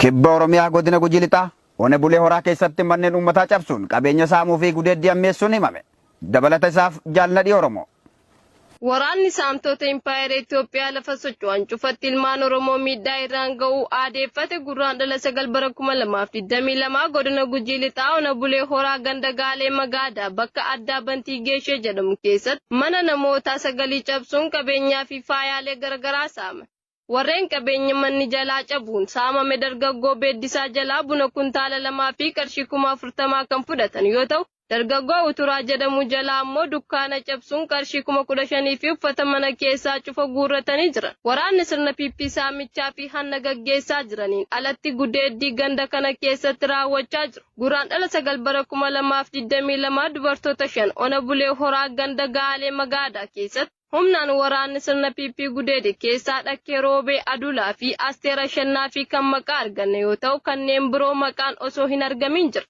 Kibba Oromiyaa godina Gujii Lixaa Ona Bulee Horaa keessatti manneen uummataa cabsuun qabeenya saamuu fi gudeeddii ammeessuun himame. Dabalata isaaf jaalladhii Oromoo. Waraanni saamtota Impaayera Itoophiyaa lafa socho'an cufatti ilmaan Oromoo miidhaa irraan ga'uu aadeeffate gurraandhala 9/2022 godina Gujii Lixaa Ona Bulee Horaa ganda Gaalee Magaadaa bakka addaa Bantii Geeshee jedhamu keessatti mana namootaa 9 cabsuun qabeenyaa fi faayaalee garagaraa saame. Warreen qabeenya manni jalaa cabuun saamame dargaggoo Beeddisaa jalaa buna kuntaala 2 fi qarshii 40,000 kan fudhatan yoo ta'u, dargaggoo Uturaa jedhamu jalaa ammoo dukkaana cabsuun qarshii 15,000 fi uffata mana keessaa cufa guurratanii jiran. Waraanni sirna piippii saamichaa fi hanna gaggeessaa jiraniin alatti gudeeddii ganda kana keessatti raawwachaa jiru. Guraandhala 9/2022 dubartoota 5 Ona Bulee Horaa ganda Gaalee Magaadaa keessatti humnaan waraanni sirna piippii gudeede keessaa dhakkee Roobee Adulaa fi Asteera Shannaa fi kan maqaa arganne yoo ta'u kanneen biroo maqaan osoo hin argamin jira.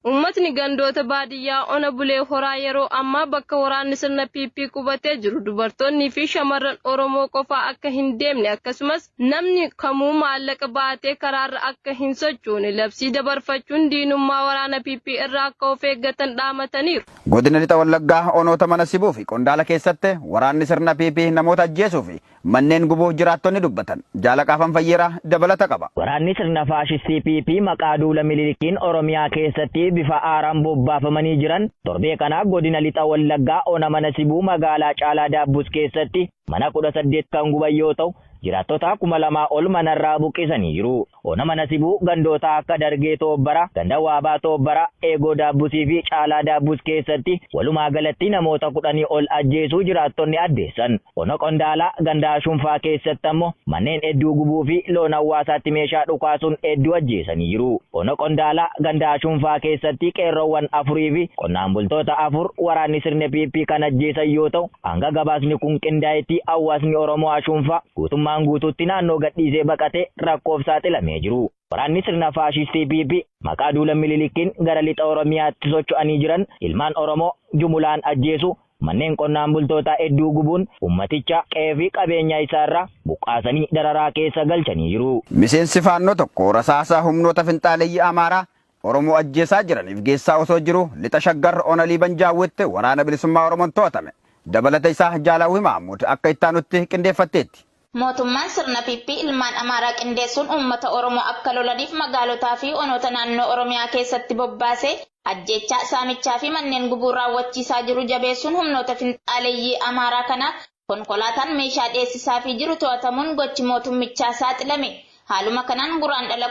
Uummatni gandoota baadiyyaa Ona Bulee Horaa yeroo ammaa bakka waraanni sirna piippii qubatee jiru dubartoonni fi shamarran Oromoo qofaa akka hin deemne akkasumas namni kamuu maallaqa baatee karaarra akka hin sochoone labsii dabarfachuun diinummaa waraana piippii irraa akka of eeggatan dhaamataniiru. Godina Lixa Wallaggaa onoota mana sibuu fi qondaala keessatti waraanni sirna piippii namoota ajjeesuu fi manneen gubuuf jiraattonni dubbatan. Jaalaqaafan Fayyeeraa dabalata qaba. Waraanni sirna faashistii piippii maqaa duula Minilikiin Oromiyaa keessatti bifa aaraan bobbaafamanii jiran torbee kana godina Lixa Wallaggaa ona mana sibuu magaalaa Caalaa Daabbus keessatti mana 18 kan guban yoo ta'u jiraattota 2,000 ol manarraa buqqisanii jiru. Ona mana sibuu gandoota akka Dargee Toobbara, Ganda Waabaa Toobbara, Eegoo Daabbusii fi Caalaa Daabbus keessatti walumaa galatti namoota 10 ol ajjeesuu jiraattonni addeessan. Ona Qondaalaa Gandaa Shunfaa keessatti ammoo manneen hedduu gubuu fi loon hawaasaatti meeshaa dhukaasuun hedduu ajjeesanii jiru. Ona Qondaalaa Gandaa Shunfaa keessatti qeerroowwan 4 fi qonnaan bultoota 4 waraanni sirna piippii kan ajjeesan yoo ta'u hanga gabaasni kun qindaa'etti hawaasni Oromoo Shunfaa guutummaan guutuutti naannoo gadhiisee baqatee rakkoof saaxilamee jiru. Waraanni sirna faashistii piippii maqaa duula Minilikiin gara Lixa Oromiyaatti socho'anii jiran ilmaan Oromoo jumulaan ajjeesu manneen qonnaan bultootaa hedduu gubuun ummaticha qe'ee fi qabeenya isaarraa buqqaasanii dararaa keessa galchanii jiru. Miseensi faannoo tokko rasaasa humnoota finxaaleeyyii Amaaraa Oromoo ajjeesaa jiraniif geessaa osoo jiru Lixa Shaggar Ona Liiban Jaawwitti waraana bilisummaa Oromoon to'atame. Dabalata isaa Jaalawii Mahmud akka ittaanutti qindeeffatteetti. Mootummaan sirna piippii ilmaan Amaaraa qindeessuun uummata Oromoo akka lolaniif magaalotaa fi onoota naannoo Oromiyaa keessatti bobbaasee ajjeechaa saamichaa fi manneen gubuu raawwachiisaa jiru jabeessuun humnoota finxaaleeyyii Amaaraa kanaaf konkolaataan meeshaa dhiyeessisaa fi jiru to'atamuun gochi mootummichaa saaxilame. Haaluma kanaan guraandhala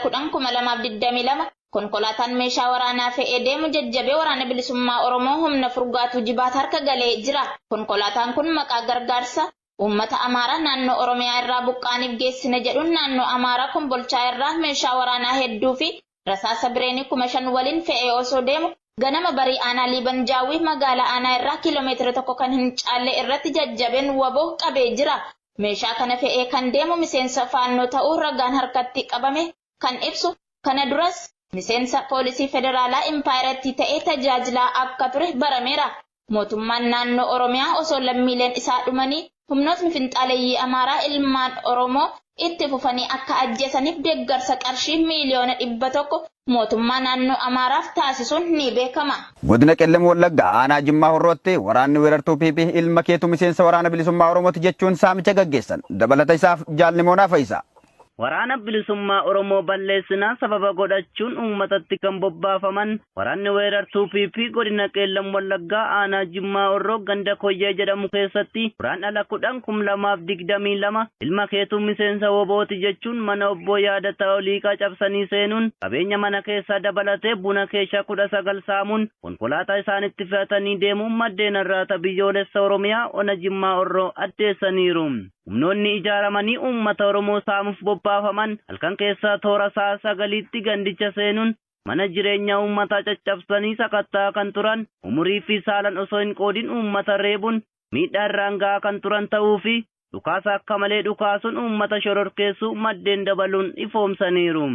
10/2022 konkolaataan meeshaa waraanaa fe'ee deemu jajjabee waraana bilisummaa Oromoo humna furgaatu Jibaat harka galee jira. Konkolaataan kun maqaa gargaarsa uummata Amaaraa naannoo Oromiyaa irraa buqqaaniif geessina jedhuun naannoo Amaaraa Kombolchaa irraa meeshaa waraanaa hedduu fi rasaasa bireenii 5,000 waliin fe'ee osoo deemu ganama barii aanaa Liiban Jaawwii magaalaa aanaa irraa kiiloomeetira 1 kan hin caalle irratti jajjabeen waboo qabee jira. Meeshaa kana fe'ee kan deemu miseensa faannoo ta'uu ragaan harkatti qabame kan ibsu. Kana duras miseensa poolisii federaalaa Impaayeratti ta'ee tajaajilaa akka ture barameera. Mootummaan naannoo Oromiyaa osoo lammiileen isaa dhumanii humnootni finxaaleeyyii Amaaraa ilmaan Oromoo itti fufanii akka ajjeesaniif deeggarsa qarshii miliyoona 100 mootummaa naannoo Amaaraaf taasisuun ni beekama. Godina Qellem Wallaggaa aanaa Jimmaa Horrootti waraanni weerartuu piippii ilma keetu miseensa waraana bilisummaa Oromooti jechuun saamicha gaggeessan. Dabalata isaaf Jaalnimoonaa Fayisaa. Waraana bilisummaa Oromoo balleessinaa sababa godhachuun uummatatti kan bobbaafaman waraanni weerartuu piippii godina Qellem Wallaggaa aanaa Jimmaa Horroo ganda Koyyee jedhamu keessatti guraandhala 10/2022 ilma keetu miseensa wobooti jechuun mana obbo Yaadataa Oliiqaa cabsanii seenuun qabeenya mana keessaa dabalatee buna keeshaa 19 saamuun konkolaataa isaanitti fe'atanii deemuun maddeen irraata biyyoolessa Oromiyaa Ona Jimmaa Horroo addeessaniiru. Humnoonni ijaaramanii uummata Oromoo saamuuf bobbaafaman halkan keessaa toora sa'a 9tti gandicha seenuun mana jireenyaa uummataa caccabsanii sakattaa kan turan umurii fi saalan osoo hin qoodin uummata reebuun miidhaa irraan gahaa kan turan ta'uu fi dhukaasa akka malee dhukaasuun uummata shororkeessuu maddeen dabaluun ifoomsaniiru.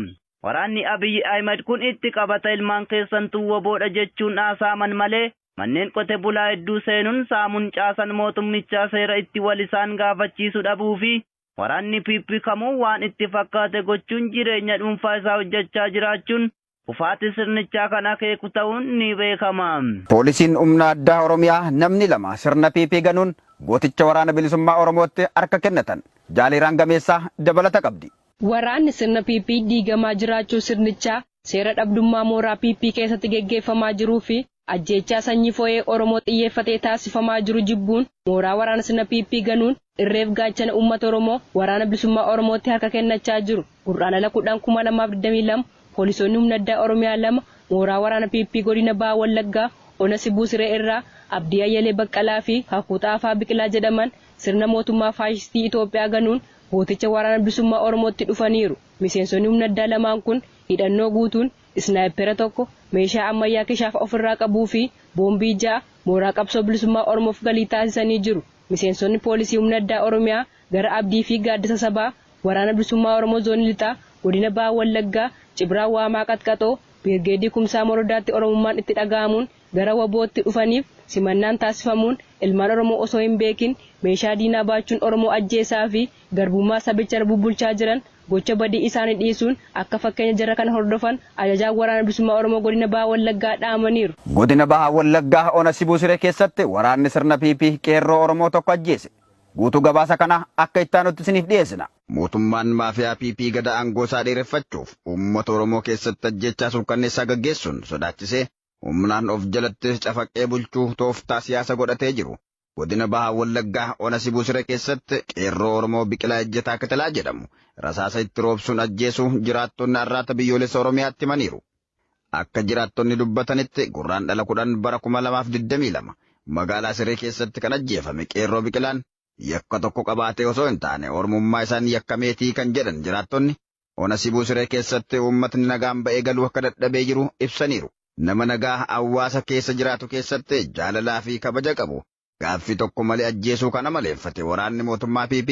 Waraanni Abiy Ahmed kun itti qabata ilmaan keessantuu woboodha jechuun haasaaman malee manneen qote bulaa hedduu seenuun saamuun caasan mootummichaa seera itti wal isaan gaafachiisu dhabuu fi Waraanni PP kamuu waan itti fakkaate gochuun jireenya dhuunfaa isaa hojjechaa jiraachuun kufaati sirnichaa kan akeeku ta'uun ni beekama. Poolisiin humna addaa Oromiyaa namni lama sirna PP ganuun gooticha waraana bilisummaa Oromootti harka kennatan Jaaliraan Gameessaa dabalata qabdi. Waraanni sirna PP diigamaa jiraachuu sirnichaa seera dhabdummaa mooraa PP keessatti geggeeffamaa jiruu fi ajjeechaa sanyii fo'ee Oromoo xiyyeeffatee taasifamaa jiru jibbuun mooraa waraana sirna PP ganuun irreef gaachana uummata Oromoo waraana bilisummaa Oromootti harka kennachaa jiru. Gurraandhala 10/2022 poolisoonni humna addaa Oromiyaa 2 mooraa waraana PP godina Bahaa Wallaggaa Ona Sibuu Siree irraa Abdii Ayyalee Baqqalaa fi Hakuuxaa Afaa Biqilaa jedhaman sirna mootummaa faashistii Itoophiyaa ganuun gooticha waraana bilisummaa Oromootti dhufaniiru. Miseensonni humna addaa lamaan kun hidhannoo guutuun isnaayipera tokko meeshaa ammayyaa kishaafa ofirraa qabuu fi boombii 6 mooraa qabsoo bilisummaa Oromoof galii taasisanii jiru. Miseensonni poolisii humna addaa Oromiyaa gara Abdii fi Gaaddisa Sabaa waraana bilisummaa Oromoo zoonii lixaa godina Bahaa Wallaggaa Cibraa Waamaa Qaxqaxoo Birgeedii Kumsaa Morodaatti Oromummaan itti dhaga'amuun gara wabootti dhufaniif simannaan taasifamuun ilmaan Oromoo osoo hin beekin meeshaa diinaa baachuun Oromoo ajjeesaa fi garbummaa sabicha bubbulchaa jiran gocha badii isaanii dhiisuun akka fakkeenya jara kana hordofan ajajaan waraana bilisummaa Oromoo godina Bahaa Wallaggaa dhaamaniiru. Godina Bahaa Wallaggaa Ona Sibuu Siree keessatti waraanni sirna PP qeerroo Oromoo tokko ajjeese. Guutuu gabaasa kana akka ittaanutti isiniif dhiyeessina. Mootummaan maafiyaa PP gada aangoo isaa dheereffachuuf uummata Oromoo keessatti ajjechaa suukkanneessaa gaggeessuun sodaachisee humnaan of jalatti cafaqee bulchuu tooftaa siyaasa godhatee jiru. Godina Bahaa Wallaggaa Ona Sibuu Siree keessatti qeerroo Oromoo Biqilaa Ejjetaa Kitilaa jedhamu rasaasa itti roobsuun ajjeesuu jiraattonni arraata biyyoolessa Oromiyaatti himaniiru. Akka jiraattonni dubbatanitti gurraandhala 10/2022 magaalaa Siree keessatti kan ajjeefame qeerroo Biqilaan yakka tokko qabaatee osoo hin taane ormummaa isaan yakkameetii kan jedhan jiraattonni Ona Sibuu Siree keessatti uummatni nagaan ba'ee galuu akka dadhabee jiru ibsaniiru. Nama nagaa hawaasa keessa jiraatu keessatti jaalalaa fi kabaja qabu gaaffii tokko malee ajjeesuu kana maleeffate waraanni mootummaa PP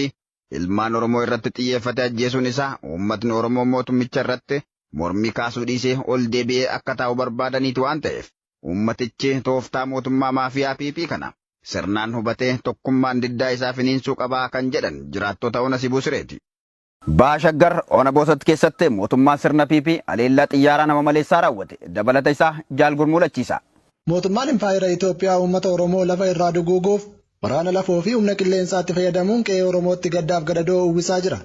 ilmaan Oromoo irratti xiyyeeffate ajjeesuun isaa uummatni Oromoo mootummicha irratti mormii kaasuu dhiisee ol deebi'ee akka taa'u barbaadaniiti waan ta'eef uummatichi tooftaa mootummaa maafiyaa PP kana sirnaan hubatee tokkummaan diddaa isaa finiinsuu qabaa kan jedhan jiraattota Ona Sibuu Sireeti. Bahaa Shaggar Ona Boosat keessatti mootummaan sirna PP aleellaa xiyyaaraa nama maleessaa raawwate dabalata isaa Jaal Gurmuu lachiisa. Mootummaan Impaayera Itoophiyaa uummata Oromoo lafa irraa duguuguuf waraana lafoo fi humna qilleensaatti fayyadamuun qe'ee Oromootti gaddaaf gadadoo uwwisaa jira.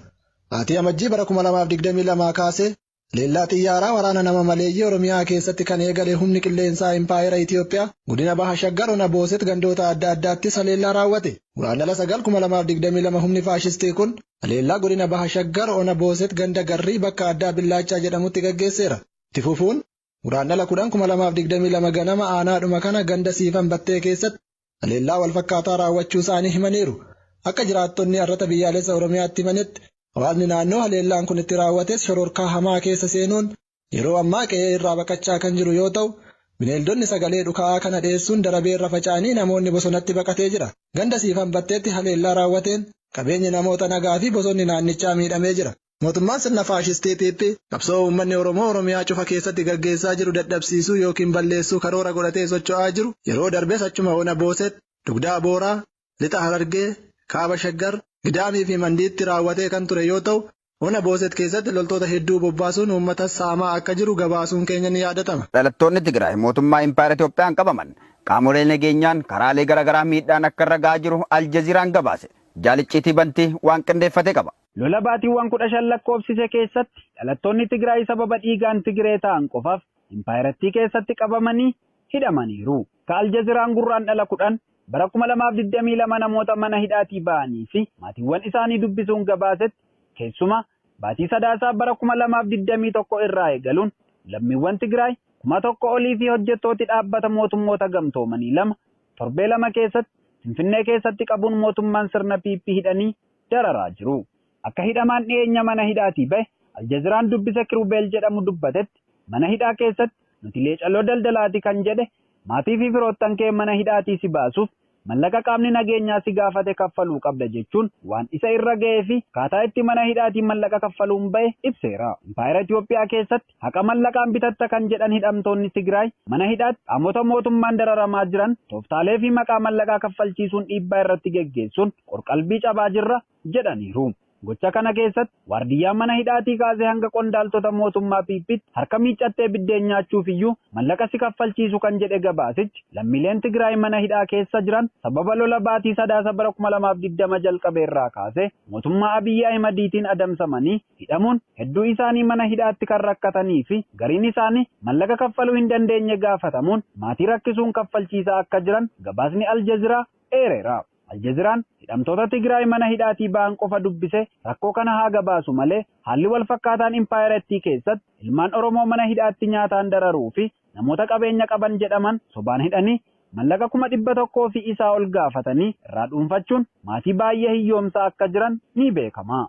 Baatii Amajjii bara 2022 kaasee leellaa xiyyaaraa waraana nama maleeyyii Oromiyaa keessatti kan eegale humni qilleensaa Impaayera Itoophiyaa godina Bahaa Shaggar Ona Booset gandoota adda addaatti leellaa raawwate. Guraandhala 9/2022 humni faashistii kun leellaa godina Bahaa Shaggar Ona Booset ganda Garrii bakka addaa Billaachaa jedhamutti gaggeesseera. Itti fufuun guraandhala 10/2022 ganama aanaadhuma kana ganda Siifan Battee keessatti leellaa wal fakkaataa raawwachuu isaanii himaniiru. Akka jiraattonni arrata biyyaalessa Oromiyaatti himanitti hawaasni naannoo leellaan kun itti raawwates shororkaa hamaa keessa seenuun yeroo ammaa qe'ee irraa baqachaa kan jiru yoo ta'u bineeldonni sagalee dhukaa'aa kana dheessuun darabee irra faca'anii namoonni bosonatti baqatee jira. Ganda Siifan Batteetti leellaa raawwateen qabeenyi namoota nagaa fi bosonni naannichaa miidhamee jira. Mootummaan sirna faashistii PP qabsoo uummanni Oromoo Oromiyaa cufa keessatti gaggeessaa jiru dadhabsiisuu yookiin balleessuu karoora godhatee socho'aa jiru yeroo darbees achuma Ona Booset, Dugdaa Booraa, Lixa Harargee, Kaaba Shaggar, Gidaamii fi Mandiitti raawwatee kan ture yoo ta'u Ona Booset keessatti loltoota hedduu bobbaasuun uummata saamaa akka jiru gabaasuun keenya ni yaadatama. Dhalattoonni Tigraay mootummaa Impaayera Itoophiyaan qabaman qaamolee nageenyaan karaalee garaagaraa miidhaan akka irra gahaa jiru Aljaziiraan gabaase. Jaalicciitii Bantii waan qindeeffate qaba. Lola baatiiwwan 10 lakkoofsise keessatti dhalattoonni Tigraay sababa dhiigaan Tigree ta'an qofaaf Impaayerattii keessatti qabamanii hidhamaniiru. Ka Aljaziiraan gurraandhala 10 bara 2022 namoota mana hidhaatii ba'anii fi maatiiwwan isaanii dubbisuun gabaasetti keessuma baatii sadaasaa bara 2021 irraa eegaluun lammiiwwan Tigraay 1,000 olii fi hojjettooti dhaabbata mootummoota gamtoomanii 2 torbee 2 keessatti Finfinnee keessatti qabuun mootummaan sirna PP hidhanii dararaa jiru. Akka hidhamaan dhiyeenya mana hidhaatii bahe Aljaziiraan dubbisa Kirubeel jedhamu dubbatetti mana hidhaa keessatti nuti leecaloo daldalaati kan jedhe maatii fi firoottan kee mana hidhaatii si baasuuf mallaqa qaamni nageenyaa si gaafate kaffaluu qabda jechuun waan isa irra ga'ee fi kaataa itti mana hidhaatiin mallaqa kaffaluun bahe ibseera. Impaayera Itoophiyaa keessatti haqa mallaqaan bitatta kan jedhan hidhamtoonni Tigraay mana hidhaatti qaamota mootummaan dararamaa jiran tooftaalee fi maqaa mallaqaa kaffalchiisuun dhiibbaa irratti geggeessuun qorqalbii cabaa jirra jedhaniiru. Gocha kana keessatti waardiyyaan mana hidhaatii kaasee hanga qondaaltota mootummaa Piippiitti harka miiccattee biddeen nyaachuuf iyyuu mallaqa si kaffalchiisu kan jedhe gabaasichi lammiileen Tigraay mana hidhaa keessa jiran sababa lola baatii sadaasa bara 2020 jalqabe irraa kaasee mootummaa Abiyyi Ahimadiitiin adamsamanii hidhamuun hedduu isaanii mana hidhaatti kan rakkatanii fi gariin isaanii mallaqa kaffaluu hin dandeenye gaafatamuun maatii rakkisuun kaffalchiisaa akka jiran gabaasni Aljaziraa eereera. Aljaziraan hidhamtoota Tigraay mana hidhaatii ba'an qofa dubbise rakkoo kana haa gabaasu malee haalli wal fakkaataan impaayerettii keessatti ilmaan Oromoo mana hidhaatti nyaataan dararuu fi namoota qabeenya qaban jedhaman sobaan hidhanii mallaqa 100,000 fi isaa ol gaafatanii irraa dhuunfachuun maatii baay'ee hiyyoomsaa akka jiran ni beekama.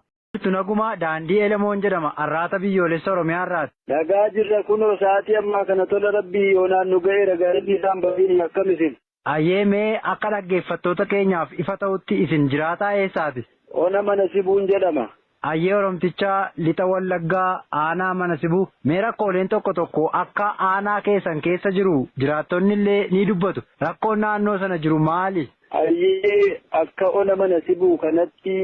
Tunaguma daandii Elemoon jedhama arraata biyyoolessa Oromiyaa irraati. Dhagaa jirra kunoo sa'aatii ammaa kana tola rabbii yoonaan nu ga'eera gaarii isaan babiin akkamisin. Ayyeemee akka dhaggeeffattoota keenyaaf ifa ta'utti isin jiraataa eessaati? Ona mana sibuun jedhama. Ayyee Oromtichaa lixa Wallaggaa aanaa mana sibuu mee rakkooleen tokko tokko akka aanaa keessan keessa jiru jiraattonni illee ni dubbatu. Rakkoon naannoo sana jiru maali? Ayyee akka ona mana sibuu kanatti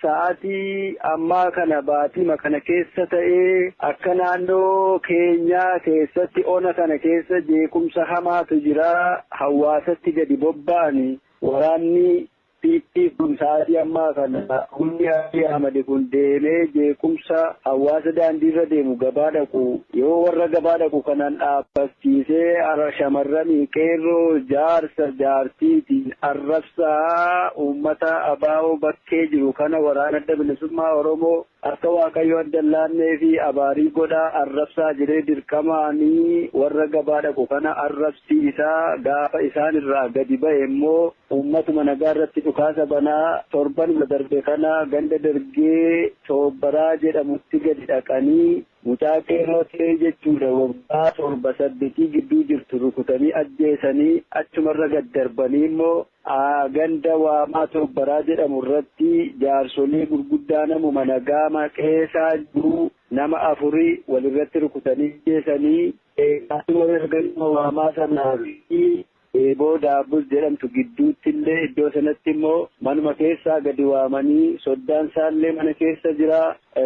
sa'aatii ammaa kana baatima kana keessa ta'ee akka naannoo keenyaa keessatti ona kana keessa jeequmsa hamaatu jira. Hawaasatti gadi bobba'anii waraanni Piippii kun sa'aatii ammaa kana humni Abiy Ahmed kun deemee jeequmsa hawaasa daandiirra deemu gabaa dhaqu yoo warra gabaa dhaqu kanaan dhaabbachiisee shamarranii qeerroo jaarsa jaartiitiin arrabsaa uummata abaa'oo bakkee jiru kana waraana adda bilisummaa Oromoo akka Waaqayyo adda laannee fi abaarii godhaa arrabsaa jiree dirqamaanii warra gabaa dhaqu kana arrabsiisaa gaafa isaan irraa gadi ba'e immoo uummatuma nagaa irratti dhukaasa banaa torban darbe kana ganda dargee soobbaraa jedhamutti gadi dhaqanii mucaa qeerroo ta'ee jechuudha waggaa 7-8 gidduu jirtu rukutanii ajjeesanii achumarra gad darbanii immoo ganda waamaa soobbaraa jedhamu irratti jaarsolii gurguddaa namuma nagaa maqeessaa jiru nama 4 walirratti rukutanii ajjeesanii akkasumas ganda waamaa sanaa fi eeboo daabbus jedhamtu gidduutti illee iddoo sanatti immoo manuma keessaa gadi waamanii soddaan isaallee mana keessa jira.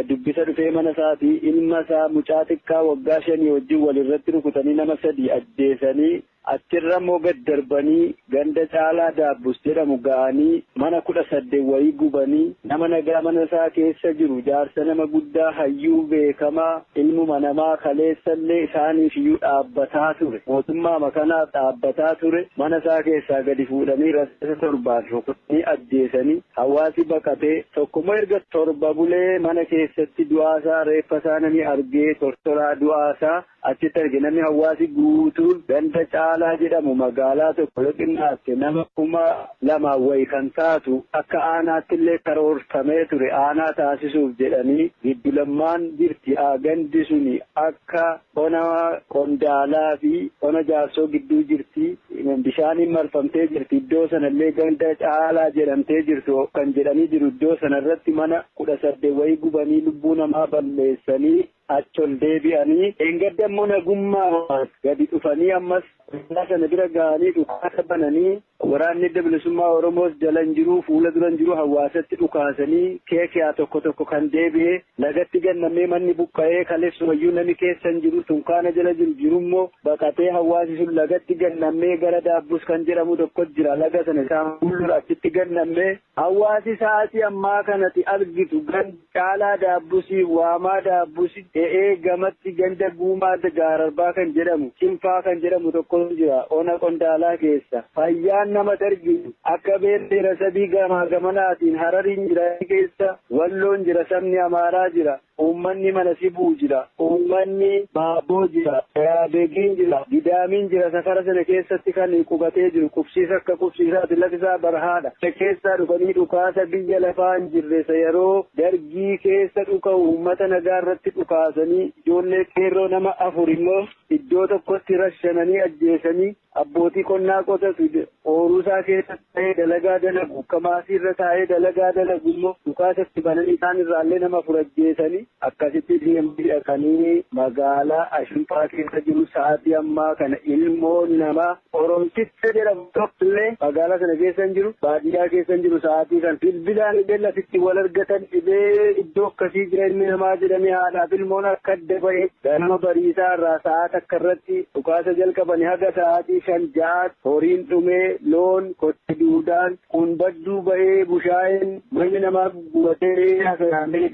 Dubbisa dhufee mana isaatii ilma isaa mucaa xiqqaa waggaa 5 wajjin walirratti rukutanii nama 3 ajjeesanii achirra immoo gad darbanii ganda caalaa daabbus jedhamu ga'anii mana 18 wayii gubanii nama nagaa mana isaa keessa jiru jaarsa nama guddaa hayyuu beekamaa ilmuma namaa kaleessallee isaaniif iyyuu dhaabbataa ture mootummaa makanaaf dhaabbataa ture mana isaa keessaa gadi fuudhanii rasaasa 7 rukutanii ajjeesanii hawaasi baqatee tokkommoo erga torba bulee mana keessatti du'aasaa reeffa isaa namni argee tortoraa du'aasaa achitti arge namni hawaasi guutuun ganda caalaa jedhamu magaalaa tokko yoqinnaatti nama 2,000 wayii kan taatu akka aanaatti illee karoorfamee ture aanaa taasisuuf jedhanii giddu lammaan jirti gandi suni akka ona qondaalaa fi ona jaarsoo gidduu jirti bishaaniin marfamtee jirti iddoo sanallee ganda caalaa jedhamtee jirtu kan jedhanii jiru iddoo sanarratti mana 18 wayii gubanii lubbuu namaa balleessanii achol deebi'anii engadammoo nagummaa gadi dhufanii ammas sana bira ga'anii dhukaasa bananii waraanni adda bilisummaa Oromoos jalan jiru fuula duran jiru hawaasatti dhukaasanii keekiyaa tokko kan deebi'ee lagatti gannamee manni buqqa'ee kaleessu wayyuu namni keessan jiru tunkaana jala jirummoo baqatee hawaasi sun lagatti gannamee gara daabbus kan jedhamu tokko jira laga sana isaan fuuldura achitti gannamee hawaasi sa'aatii ammaa kanatti argitu gan caalaa daabbusii waamaa daabbusii ta'ee gamatti ganda guumaa gaararbaa kan jedhamu cimfaa kan jedhamu tokko jira ona qondaalaa keessa fayyaan nama dargitu akka beelleera sadii gamaa gamanaatiin harariin jira keessa walloon jira sabni amaaraa jira uummanni mana sibuu jira uummanni baaboo jira yaabeegiin jira gidaamiin jira safara sana keessatti kan qubatee jiru qubsiisa akka qubsiisaati lafisaa barhaadha keessaa dhufanii dhukaasa biyya lafaa hin jirre yeroo dargii keessa dhuka'u uummata nagaa irratti dhukaasanii ijoollee qeerroo nama 4 immoo iddoo tokkotti rashananii ajjeesanii abbootii qonnaa qotatu ooruusaa keessatti ta'ee dalagaa dalagu kamaasii irra taa'ee dalagaa dalagu immoo dhukaasatti bananii isaan irraallee nama 4 ajjeesanii akkasitti deemanii magaalaa Ashuufaa keessa jiru sa'aatii ammaa kana ilmoon namaa Oromticha jedhamu tokkollee magaalaa sana keessa hin jiru baadiyyaa keessa hin jiru sa'aatii kan bilbilaan illee lafitti wal argatan dhibee iddoo akkasii jira ilmi namaa jedhamee haadhaaf ilmoon akka adda ba'e ganama bariisaa irraa sa'aat akka irratti dhukaasa jalqabanii haga sa'aatii 5-6 horiin dhumee loon kotti duudaan kunbadduu ba'ee bushaayeen manni namaa gubatee hasaamee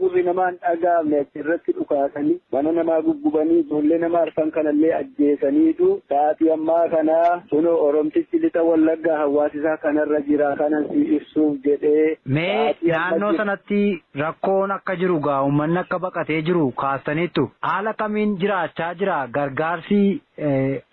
gurri namaan dhagaamne achirratti dhukaasanii mana namaa guggubanii ijoollee namaa arfan kanallee ajjeesaniitu sa'aatii ammaa kana kunoo Oromtichi lixa Wallaggaa hawaasisaa kanarra jira kanan si ibsuuf jedhee. Mee naannoo sanatti rakkoon akka jiru gaa uummanni akka baqatee jiru kaastaniittu haala kamiin jiraachaa jira gargaarsi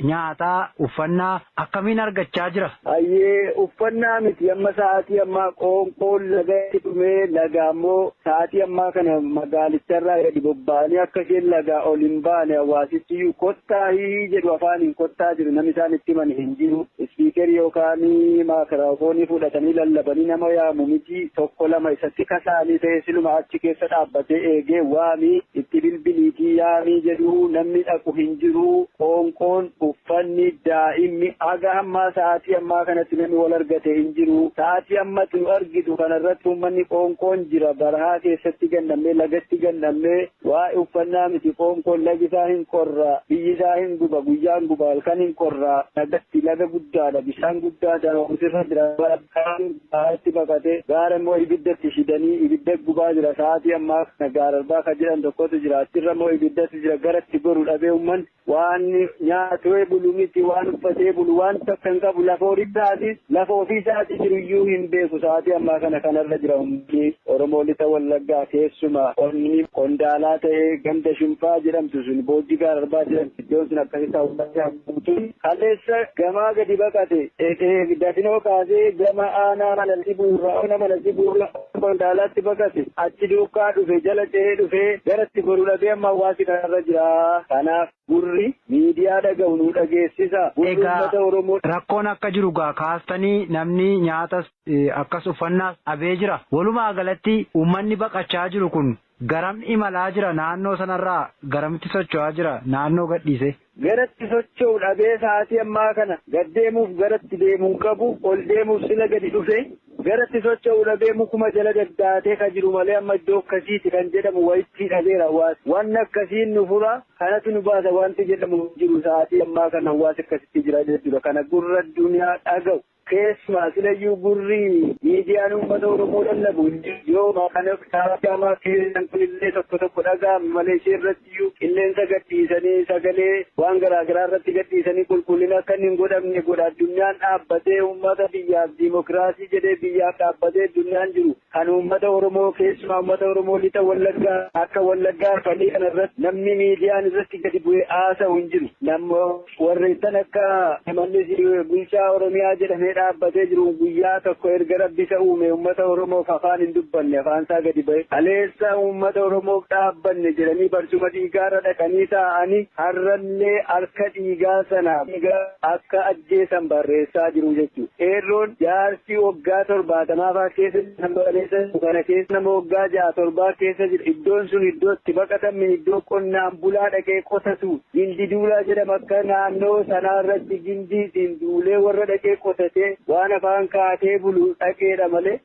nyaataa uffannaa akkamiin argachaa jira? Ayyee uffannaa miti amma sa'aatii ammaa qoonqoon lagatti dhumee laga ammoo sa'aatii ammaa kana magaalicharraa gadi bobba'anii akka isheen lagaa ol hin baane hawaasittiyyuu kottaa jedhu afaaniin kottaa jiru namni isaan itti himan hin jiru ispiikerii yookaan maakiraafoonii fudhatanii lallabanii nama yaamu miti tokko lama isatti kasaanii ta'e siluma achi keessa dhaabbatee eegee waamii itti bilbiliitii yaamii jedhu namni dhaqu hin jiru qoonqoon uffanni daa'imni aga ammaa sa'aatii ammaa kanatti namni wal argate hin jiru sa'aatii ammatti nu argitu kanarratti uummanni qoonqoon jira barahaa keessatti gannamee lagatti gannamee waa'ee uffannaa miti qoonqoon lagi isaa hin qorra biyyi isaa hin guba guyyaan guba halkan hin qorra lagatti laga guddaadha bishaan guddaadha ofirra jira baratti baqatee gaara immoo ibiddatti shidanii ibidda gubaa jira sa'aatii ammaa kana gaararbaa kan jedhan tokkotu jira achirra immoo ibiddatti jira garatti goru dhabee uummanni waan nyaatee bulu miti waan uffatee bulu waan takka hin qabu lafa horiisaatis lafa ofiisaatis jiruyyuu hin beeku sa'aatii ammaa kana kanarra jira uummanni Oromoo lixa Wallaggaa keessuma onni qondaalaa ta'ee ganda Shumfaa jedhamtu sun boojii gaararbaa jedhamtu iddoon sun akkasitti hawwataa guutuun kaleessa gamaa gadi baqate dafinoo kaasee gama aanaa Manalli Buurraa ona Manalli Buurraa qondaalaatti baqate achi duukaa dhufe jala ce'ee dhufe garatti goru dhabee amma hawaasi kanarra jira kanaaf gurri miidiyaa dhaga'u nu dhageessisa. Egaa rakkoon akka jiru gaa kaastanii namni nyaatas akkas uffannaas dhabee jira. Walumaa galatti uummanni baqachaa jiru kun garam imalaa jira naannoo sanarraa garamitti socho'aa jira naannoo gadhiise. Garatti socho'u dhabee sa'aatii ammaa kana gad deemuuf garatti deemuu qabu ol deemuuf sila gadi dhufe garatti socho'u dhabee mukuma jala daddaatee kan jiru malee amma iddoo akkasiiti kan jedhamu wayitti dhabeera hawaasi waan akkasiin nu fura kanatu nu baasa wanti jedhamu jiru sa'aatii ammaa kana hawaasi akkasitti jira jechuudha kana gurra addunyaa dhaga'u. Keessumaa silayyuu gurri miidiyaan uummata Oromoo lallabu yoo kana saaxilamaa keessan kunillee tokko dhaga'ame malee ishee irrattiyyuu qilleensa gadhiisanii sagalee waan garaagaraa irratti gadhiisanii qulqullina akka hin godhamne godha addunyaan dhaabbatee uummata biyyaaf diimokiraasii jedhee biyyaaf dhaabbatee addunyaan jiru kan uummata Oromoo keessumaa uummata Oromoo lixa Wallaggaa akka Wallaggaa fadhii kana irratti namni miidiyaan irratti gadi bu'ee haasa'u hin jiru namni warreessan akka Shimallis bulchaa Oromiyaa jedhamee dhaabbatee jiru guyyaa tokko erga rabbisa uume uummata Oromoof afaan hin dubbanne afaan isaa gadi ba'e kaleessa uummata Oromoof dhaabbanne jedhanii barcuma dhiigaarra dhaqanii taa'anii har'allee harka dhiigaa sana akka ajjeesan barreessaa jiru jechuudha. Qeerroon jaarsi waggaa 70 keessa kana keessa nama waggaa 6-7 keessa jira iddoon sun iddoo itti baqatan iddoo qonnaan bulaa dhaqee qotatu gindi duulaa jedhama akka naannoo sanaarratti gindiitiin duulee warra dhaqee qotate waan afaan kaatee bulu dhaqeedha malee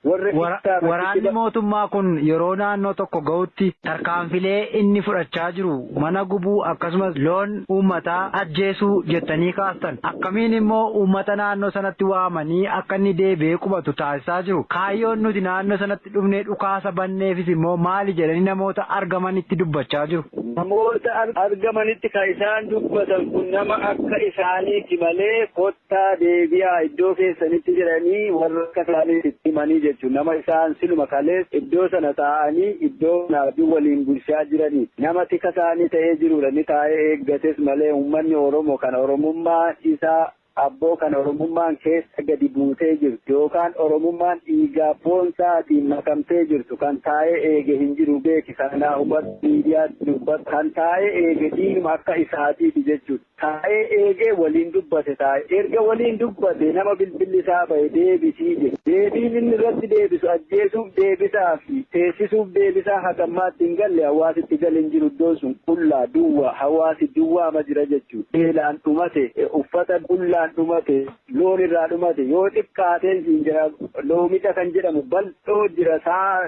waraanni mootummaa kun yeroo naannoo tokko ga'utti tarkaanfilee inni fudhachaa jiru mana gubuu akkasumas loon uummataa ajjeesuu jettanii kaastan akkamiin immoo uummata naannoo sanatti waamanii akka inni deebi'ee qubatu taasisaa jiru kaayyoon nuti naannoo sanatti dhufnee dhukaasa banneefis immoo maali jedhanii namoota argamanitti dubbachaa jiru. Namoota argamanitti kan isaan dubbatan kun nama akka isaaniiti malee kottaa deebi'aa iddoo keessanitti jedhanii warra akka isaaniitti himanii jechuun nama isaan siluma kalees iddoo sana taa'anii iddoo naafii waliin bulchaa jiranii nama tika isaanii ta'ee jirudha ni taa'ee eeggates malee uummanni Oromoo kana Oromummaa isaa abboo kana oromummaan keessa gadi buutee jirtu yookaan oromummaan dhiigaa foonsaatiin makamtee jirtu kan taa'ee eege hin jiru beeki kanaa hubatu miidiyaatti dubbatu kan taa'ee eege dhiiguma akka isaatiiti jechuudha. Taa'ee eegee waliin dubbate taa'ee erga waliin dubbate nama bilbilli isaa bahe deebisii jedhe deebiin inni irratti deebisu ajjeesuuf deebisaa fi teessisuuf deebisaa hagammaatti hin galle hawaasitti gale hin jiru iddoon sun qullaa duwwaa hawaasi duwwaama jira jechuudha. Beelaan dhumate uffata bullaan dhumate loon irraa dhumate yoo xiqqaateen siin jira loomicha kan jedhamu bal'oo jira saa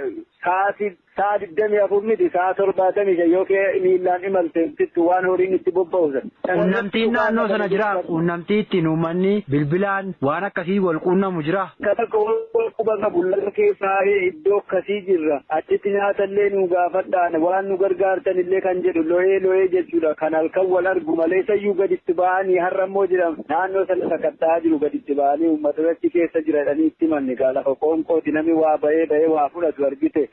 24 miti saa 70 yoo miillaan imalteetti waan horiin itti bobba'usan. Quunnamtiin naannoo sana jira quunnamtii ittiin uummanni bilbilaan waan akkasii wal quunnamu jira. Kan akka wal quba qabu lafa keessaa iddoo akkasii jirra achitti nyaatallee nu gaafadhaan waan nu gargaartan illee kan jedhu lo'ee jechuudha kan halkan wal argu malee sayyuu gaditti ba'anii har'ammoo jiran naannoo sana sakatta'aa jiru gaditti ba'anii uummata irratti keessa jiradhanii itti manni lafa qoonqooti namni waa bahee waa fudhatu argite.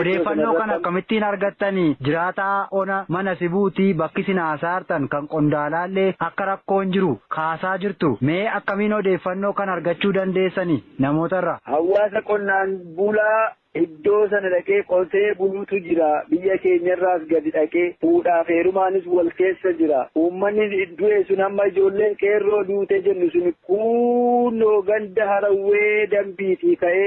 Odeeffannoo kana akkamittiin argattanii jiraataa ona mana sibuutii bakki isin haasaartan kan qondaalaallee akka rakkoon jiru kaasaa jirtu mee akkamiin odeeffannoo kan argachuu dandeessanii namootarra? Hawaasa qonnaan bulaa iddoo sana dhaqee qotee buluutu jira biyya keenyarraas gadi dhaqee fuudhaaf heerumaanis wal keessa jira uummanni du'e sun hamma ijoolleen qeerroo duute jennu sun kunnoo ganda harawwee dambiitii ka'ee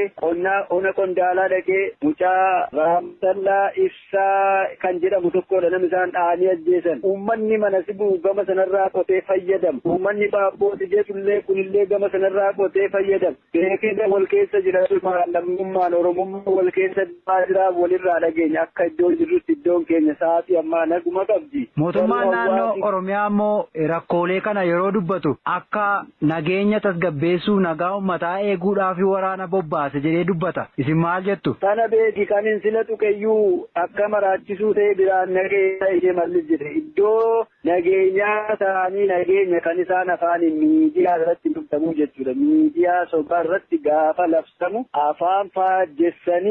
ona qondaalaa dhaqee mucaa raamsallaa ibsaa kan jedhamu tokkodha namni isaan dha'anii ajjeesan uummanni mana sibuu gama sanarraa qotee fayyadamu uummanni baabbooti jedhullee kunillee gama sanarraa qotee fayyadamu beekee wal keessa jira lammummaan oromummaa wal keessa jira walirraa dhageenya akka iddoo jirrutti iddoon keenya sa'aatii ammaa naguma qabdi. Mootummaan naannoo Oromiyaa immoo rakkoolee kana yeroo dubbatu akka nageenya tasgabbeessuu nagaa uummataa eeguudhaaf waraana bobbaase jedhee dubbata. Isin maal jettu? Sana beeki kan hin sila tuqeyyuu akka maraachisuu ta'e biraan nageenya ishee mallis jedhe iddoo nageenyaa ta'anii nageenya kan isaan afaaniin miidiyaa irratti dubbatamuu jechuudha. Miidiyaa sobaa irratti gaafa labsamu afaan faajjessanii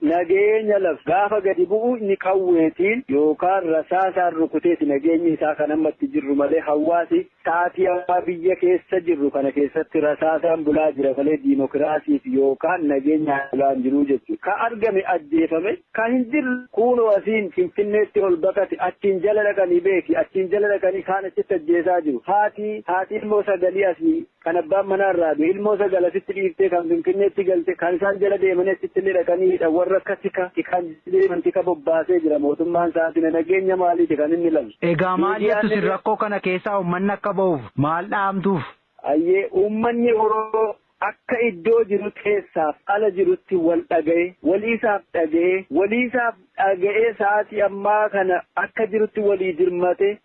nageenya laf gaafa gadi bu'u ni qawweetiin yookaan rasaasaan rukuteeti nageenyi isaa kan ammatti jirru malee hawaasi sa'aatii ammaa biyya keessa jirru kana keessatti rasaasaan bulaa jira malee diimokiraasiif yookaan nageenya bulaa hin jiru jechuudha. Ka argame ajjeefame kan hin jirre kunoo asiin finfinneetti ol baqate achiin jala dhaqanii beeki achiin jala dhaqanii kaan achitti ajjeesaa jiru. Haati ilmoo sagalii asii kan abbaan manaarraa du'e ilmoo sagal asitti dhiiftee kan finfinneetti galte kan isaan jala deemanii achitti dhaqaniidha warra akka kan deeman tika bobbaasee jira mootummaan sa'aatiin nageenya maaliiti kan inni lamu. Egaa maal jettu sin rakkoo kana keessaa uummanni akka ba'uuf maal dhaamtuuf? Ayyee uummanni Oromoo akka iddoo jiru keessaaf ala jirutti wal dhaga'e waliisaaf dhaga'ee sa'aatii ammaa kana akka jirutti walii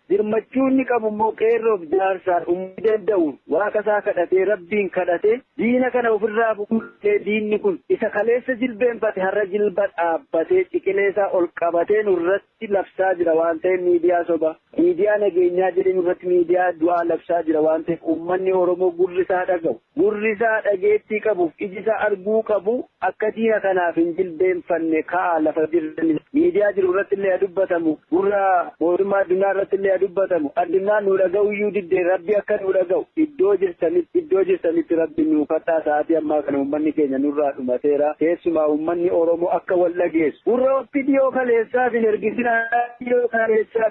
dirmachuu inni qabu immoo qeerroof jaarsaan uumuu danda'uun waaqa isaa kadhatee rabbiin kadhatee diina kana ofirraa buqqisee diinni kun isa kaleessa jilbeenfate har'a jilba dhaabbatee ciqilee isaa ol qabatee nurratti labsaa jira waan ta'eef miidiyaa soba miidiyaa nageenyaa jedhee nurratti miidiyaa du'aa labsaa jira waan ta'eef uummanni Oromoo gurri isaa dhaga'u gurri isaa dhageettii qabuuf iji isaa arguu qabu akka diina kanaaf hin jilbeenfanne ka'a lafa jirani miidiyaa jiru irratti illee dubbatamu gurra mootummaa addunyaa irratti illee dubbatamu addunyaan nu dhaga'u iyyuu diddee rabbi akka nu dhaga'u iddoo jirtanitti rabbi nu kadhaa sa'aatii ammaa kana uummanni keenya nurraa dhumateera keessumaa uummanni Oromoo akka wal dhageessu gurra oppidiyoo kaleessaaf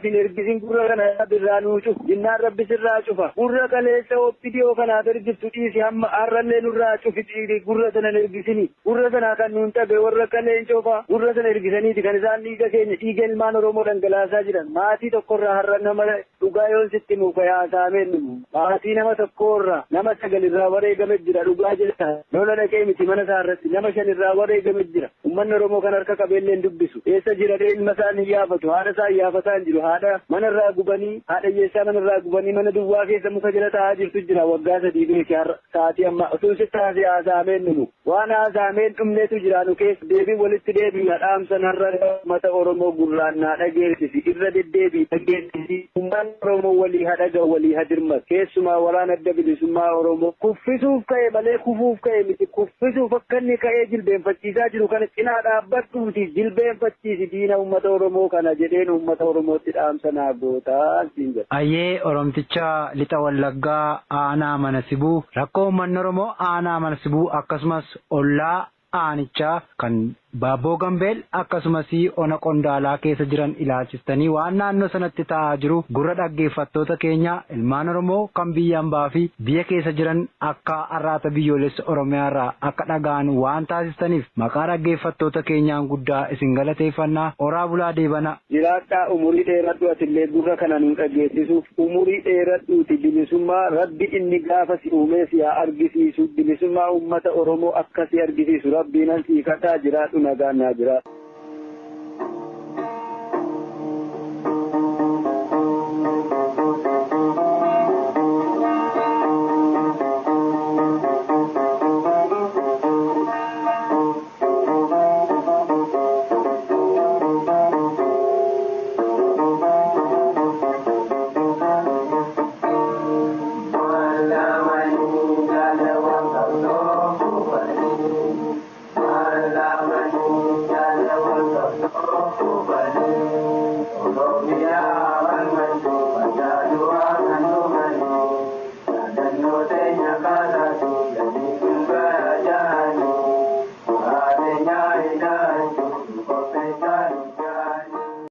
hin ergisin gurra kana birraa nuu cufu jinnaan rabbi sirraa cufa gurra kaleessa oppidiyoo kanaaf ergistu dhiisi hamma har'allee nurraa cufi gurra sana hin ergisini gurra sana kan nuun dhabe warra kaleen cofa gurra sana ergisaniiti kan isaan dhiiga ilmaan Oromoo dhangalaasaa jiran maatii tokkorraa har'a nama dhugaa yoon sitti nuuf yaasameen maatii nama tokkorraa nama 9 irraa wareegame jira dhugaa jira lola dhaqee miti mana isaa irratti nama 5 irraa wareegame jira uummanni Oromoo kan harka qabeelleen dubbisu eessa jira ilma isaa hin yaafatu haadha isaa yaafataa hin jiru haadha mana irraa gubanii haadha hiyyeessaa mana irraa gubanii mana duwwaa keessa muka jala taa'aa jirtu jira waggaa 3 beekee har'a sa'aatii amma osoo sitti haasameen nu waan haasameen dhumneetu jira nu keessa deebii walitti deebiin dhaamsan har'a mata Oromoo gurraan naa dhageessisi irra deddeebii dhageessisi Oromoo walii hadhaga walii hadirma keessumaa waraana adda bilisummaa Oromoo kuffisuuf ka'e malee kufuuf ka'e miti kuffisuuf akka inni ka'ee jilbeenfachiisaa jiru kana cinaa dhaabbadhuuti jilbeenfachiisi diina uummata Oromoo kana jedheen uummata Oromootti dhaamsa naa gootaa siin jedha. Ayyee Oromticha lixa Wallaggaa aanaa mana sibuu rakkoo uummanni Oromoo aanaa mana sibuu akkasumas ollaa aanichaa kan Baabboo Gambeel akkasumas ona Qondaalaa keessa jiran ilaalchistanii waan naannoo sanatti ta'aa jiru gurra dhaggeeffattoota keenya ilmaan Oromoo kan biyya hambaa fi biyya keessa jiran akka arraata biyyoolessa Oromiyaarraa akka dhaga'an waan taasistaniif maqaa dhaggeeffattoota keenyaan guddaa isin galateeffannaa horaa bulaa deebana. Jiraadhaa umurii dheeradhu atillee gurra kana nu dhageessisuuf umurii dheeradhuuti bilisummaa rabbi inni gaafa si uumee si haa argisiisu bilisummaa uummata Oromoo akkasii argisiisu rabbiinan sii kadhaa jiraadhu nagaan naa jiraadhu.